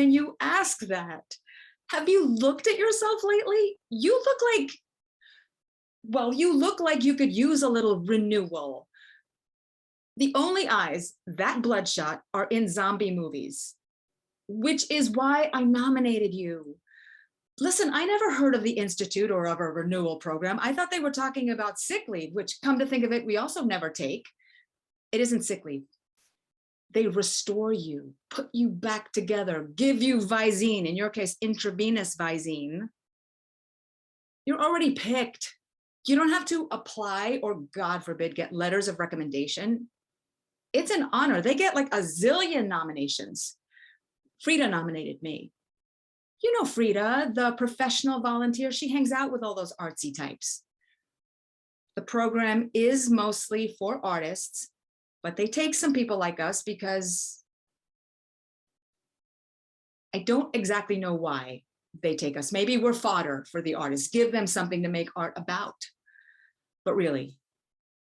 can you ask that? Have you looked at yourself lately? You look like, well, you look like you could use a little renewal. The only eyes that bloodshot are in zombie movies, which is why I nominated you. Listen, I never heard of the Institute or of a renewal program. I thought they were talking about sick leave, which, come to think of it, we also never take. It isn't sick leave. They restore you, put you back together, give you Visine, in your case, intravenous Visine. You're already picked. You don't have to apply or, God forbid, get letters of recommendation. It's an honor. They get like a zillion nominations. Frida nominated me. You know Frida, the professional volunteer. She hangs out with all those artsy types. The program is mostly for artists, but they take some people like us because I don't exactly know why they take us. Maybe we're fodder for the artists. Give them something to make art about. But really,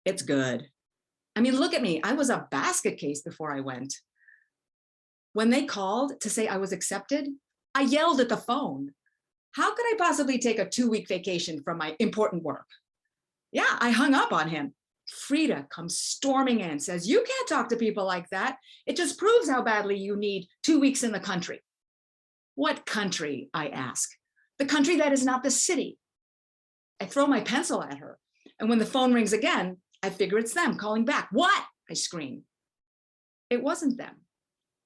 it's good. I mean, look at me. I was a basket case before I went. When they called to say I was accepted, I yelled at the phone. How could I possibly take a 2-week vacation from my important work? Yeah, I hung up on him. Frida comes storming in, says, you can't talk to people like that. It just proves how badly you need 2 weeks in the country. What country, I ask? The country that is not the city. I throw my pencil at her. And when the phone rings again, I figure it's them calling back. What? I scream. It wasn't them.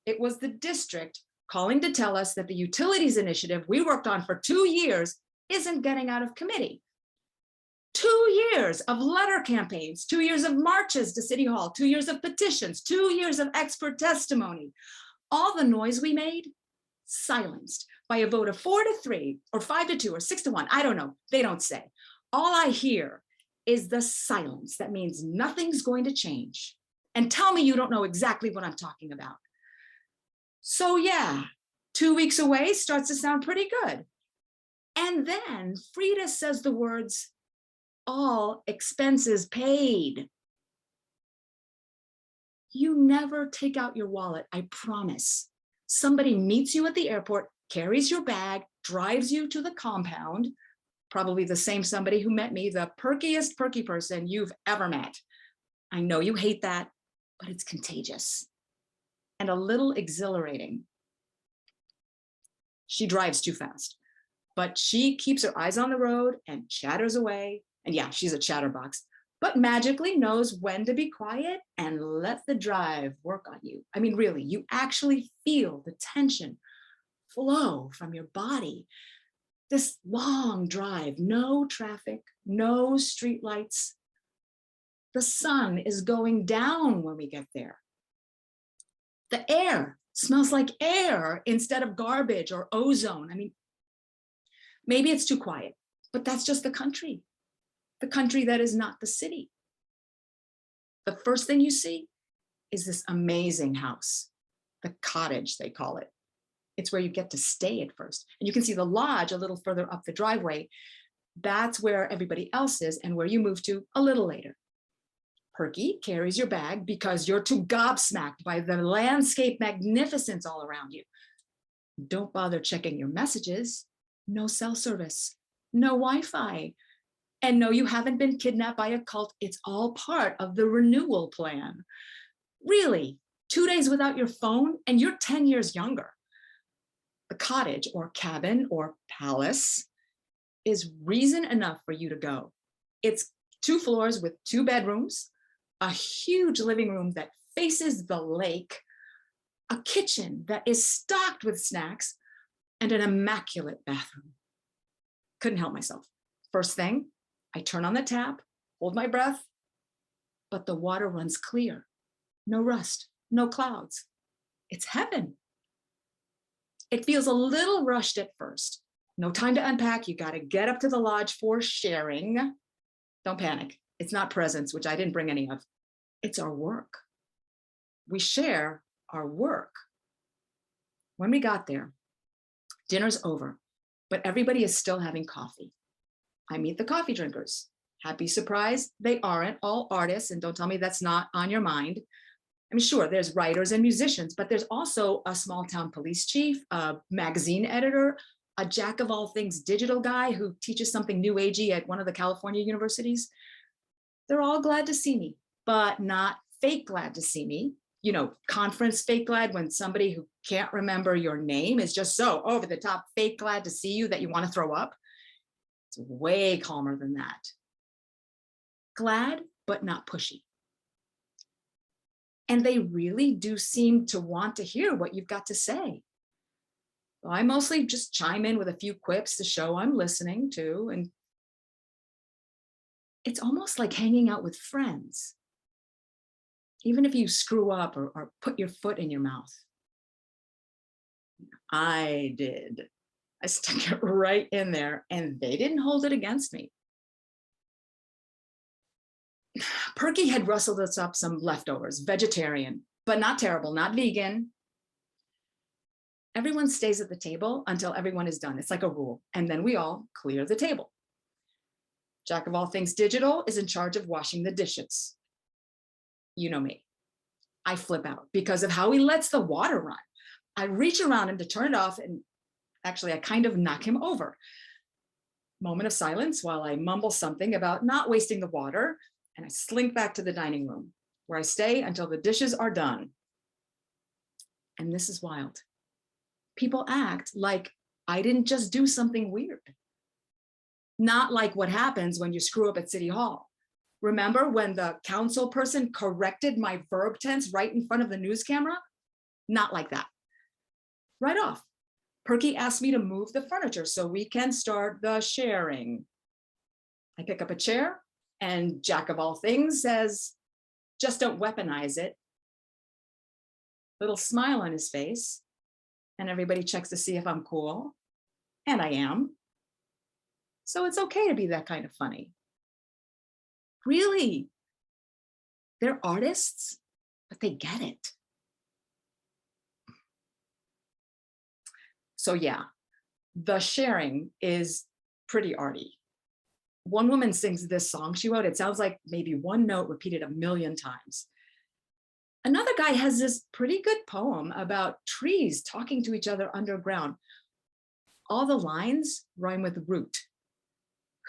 It was the district calling to tell us that the utilities initiative we worked on for 2 years isn't getting out of committee. 2 years of letter campaigns, 2 years of marches to City Hall, 2 years of petitions, 2 years of expert testimony. All the noise we made, silenced by a vote of 4-3 or 5-2 or 6-1. I don't know. They don't say. All I hear is the silence that means nothing's going to change. And tell me you don't know exactly what I'm talking about. So yeah, 2 weeks away starts to sound pretty good. And then Frida says the words, all expenses paid. You never take out your wallet, I promise. Somebody meets you at the airport, carries your bag, drives you to the compound, probably the same somebody who met me, the perkiest perky person you've ever met. I know you hate that, but it's contagious and a little exhilarating. She drives too fast, but she keeps her eyes on the road and chatters away. And yeah, she's a chatterbox, but magically knows when to be quiet and let the drive work on you. I mean, really, you actually feel the tension flow from your body. This long drive, no traffic, no street lights. The sun is going down when we get there. The air smells like air instead of garbage or ozone. I mean, maybe it's too quiet, but that's just the country that is not the city. The first thing you see is this amazing house, the cottage, they call it. It's where you get to stay at first. And you can see the lodge a little further up the driveway. That's where everybody else is and where you move to a little later. Perky carries your bag because you're too gobsmacked by the landscape magnificence all around you. Don't bother checking your messages. No cell service, no Wi-Fi. And no, you haven't been kidnapped by a cult. It's all part of the renewal plan. Really, 2 days without your phone and you're 10 years younger. The cottage or cabin or palace is reason enough for you to go. It's 2 floors with 2 bedrooms, a huge living room that faces the lake, a kitchen that is stocked with snacks, and an immaculate bathroom. Couldn't help myself. First thing, I turn on the tap, hold my breath, but the water runs clear. No rust, no clouds. It's heaven. It feels a little rushed at first. No time to unpack. You got to get up to the lodge for sharing. Don't panic. It's not presents, which I didn't bring any of. It's our work. We share our work. When we got there, dinner's over, but everybody is still having coffee. I meet the coffee drinkers. Happy surprise, they aren't all artists, and don't tell me that's not on your mind. I mean, sure, there's writers and musicians, but there's also a small town police chief, a magazine editor, a jack of all things digital guy who teaches something new agey at one of the California universities. They're all glad to see me, but not fake glad to see me. You know, conference fake glad, when somebody who can't remember your name is just so over the top fake glad to see you that you want to throw up. It's way calmer than that. Glad, but not pushy. And they really do seem to want to hear what you've got to say. Well, I mostly just chime in with a few quips to show I'm listening to, and it's almost like hanging out with friends, even if you screw up or put your foot in your mouth. I did. I stuck it right in there, and they didn't hold it against me. Perky had rustled us up some leftovers, vegetarian, but not terrible, not vegan. Everyone stays at the table until everyone is done. It's like a rule. And then we all clear the table. Jack of all things digital is in charge of washing the dishes. You know me. I flip out because of how he lets the water run. I reach around him to turn it off, and actually I kind of knock him over. Moment of silence while I mumble something about not wasting the water, and I slink back to the dining room, where I stay until the dishes are done. And this is wild. People act like I didn't just do something weird. Not like what happens when you screw up at City Hall. Remember when the council person corrected my verb tense right in front of the news camera? Not like that. Right off, Perky asked me to move the furniture so we can start the sharing. I pick up a chair, and Jack of all things says, just don't weaponize it. Little smile on his face, and everybody checks to see if I'm cool, and I am. So it's okay to be that kind of funny. Really, they're artists, but they get it. So yeah, the sharing is pretty arty. One woman sings this song she wrote. It sounds like maybe one note repeated 1,000,000 times. Another guy has this pretty good poem about trees talking to each other underground. All the lines rhyme with root.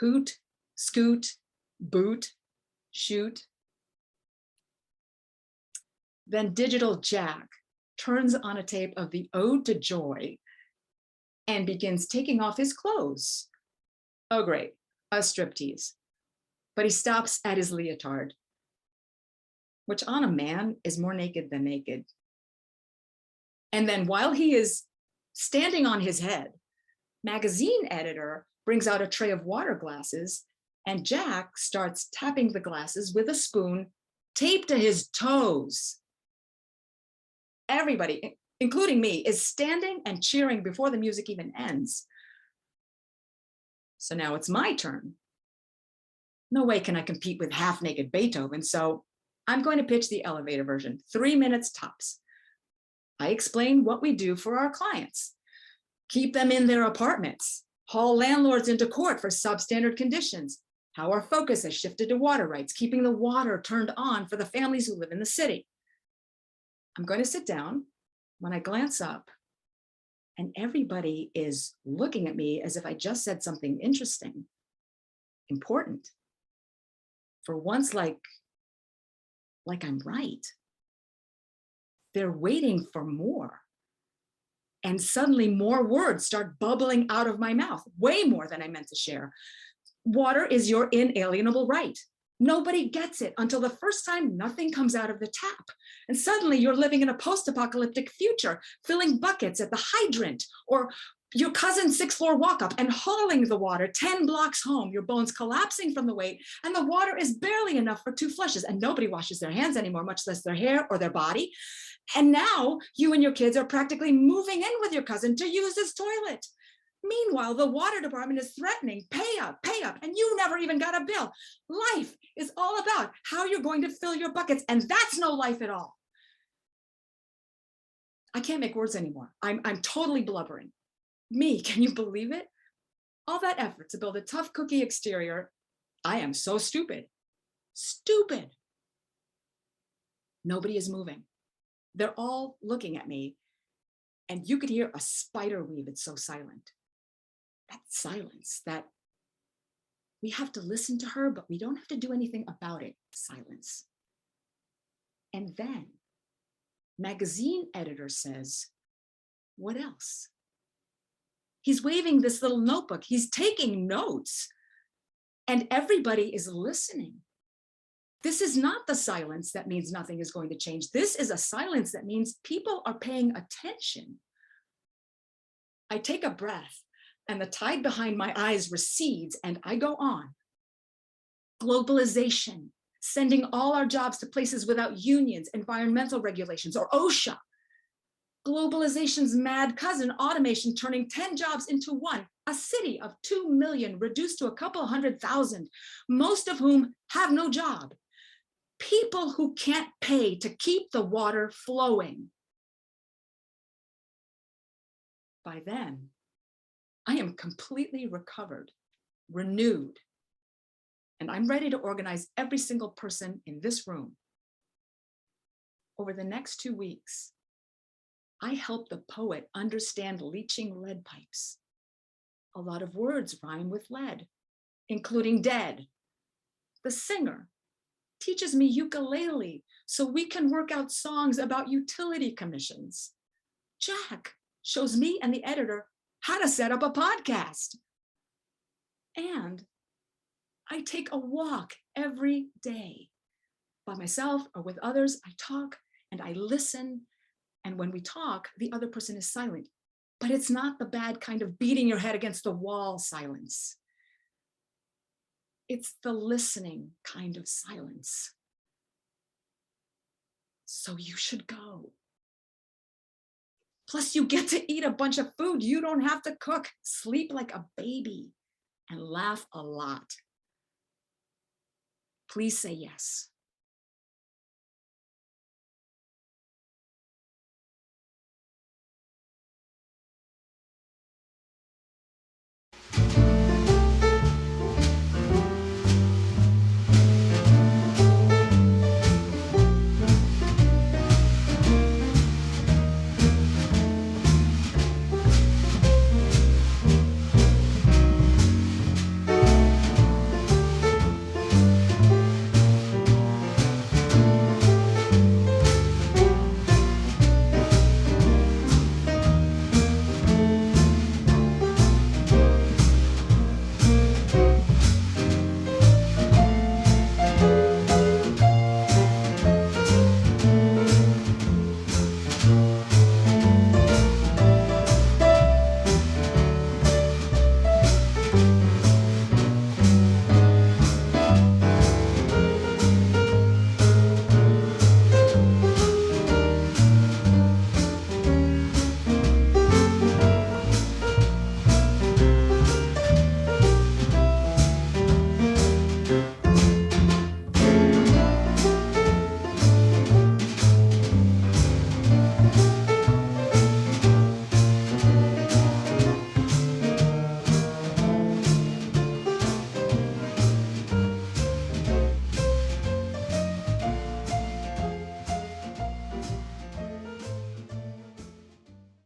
Hoot, scoot, boot, shoot. Then Digital Jack turns on a tape of the Ode to Joy and begins taking off his clothes. Oh, great, a striptease. But he stops at his leotard, which on a man is more naked than naked. And then while he is standing on his head, magazine editor brings out a tray of water glasses, and Jack starts tapping the glasses with a spoon taped to his toes. Everybody, including me, is standing and cheering before the music even ends. So now it's my turn. No way can I compete with half-naked Beethoven, so I'm going to pitch the elevator version, 3 minutes tops. I explain what we do for our clients. Keep them in their apartments, haul landlords into court for substandard conditions, how our focus has shifted to water rights, keeping the water turned on for the families who live in the city. I'm going to sit down. When I glance up, and everybody is looking at me as if I just said something interesting, important. For once, like I'm right. They're waiting for more. And suddenly more words start bubbling out of my mouth, way more than I meant to share. Water is your inalienable right. Nobody gets it until the first time nothing comes out of the tap. And suddenly you're living in a post-apocalyptic future, filling buckets at the hydrant, or your cousin's 6th floor walk-up and hauling the water 10 blocks home, your bones collapsing from the weight, and the water is barely enough for 2 flushes, and nobody washes their hands anymore, much less their hair or their body. And now you and your kids are practically moving in with your cousin to use his toilet. Meanwhile, the water department is threatening, pay up, and you never even got a bill. Life is all about how you're going to fill your buckets, and that's no life at all. I can't make words anymore. I'm totally blubbering. Me, can you believe it? All that effort to build a tough cookie exterior. I am so stupid. Stupid. Nobody is moving. They're all looking at me, and you could hear a spider weave. It's so silent. That silence, that we have to listen to her, but we don't have to do anything about it. Silence. And then magazine editor says, what else? He's waving this little notebook. He's taking notes, and everybody is listening. This is not the silence that means nothing is going to change. This is a silence that means people are paying attention. I take a breath, and the tide behind my eyes recedes, and I go on. Globalization, sending all our jobs to places without unions, environmental regulations, or OSHA. Globalization's mad cousin, automation, turning 10 jobs into one. A city of 2 million reduced to a couple 100,000, most of whom have no job. People who can't pay to keep the water flowing. By then, I am completely recovered, renewed, and I'm ready to organize every single person in this room. Over the next 2 weeks, I help the poet understand leaching lead pipes. A lot of words rhyme with lead, including dead. The singer teaches me ukulele so we can work out songs about utility commissions. Jack shows me and the editor how to set up a podcast. And I take a walk every day. By myself or with others, I talk and I listen. And when we talk, the other person is silent. But it's not the bad kind of beating your head against the wall silence. It's the listening kind of silence. So you should go. Plus, you get to eat a bunch of food. You don't have to cook. Sleep like a baby and laugh a lot. Please say yes.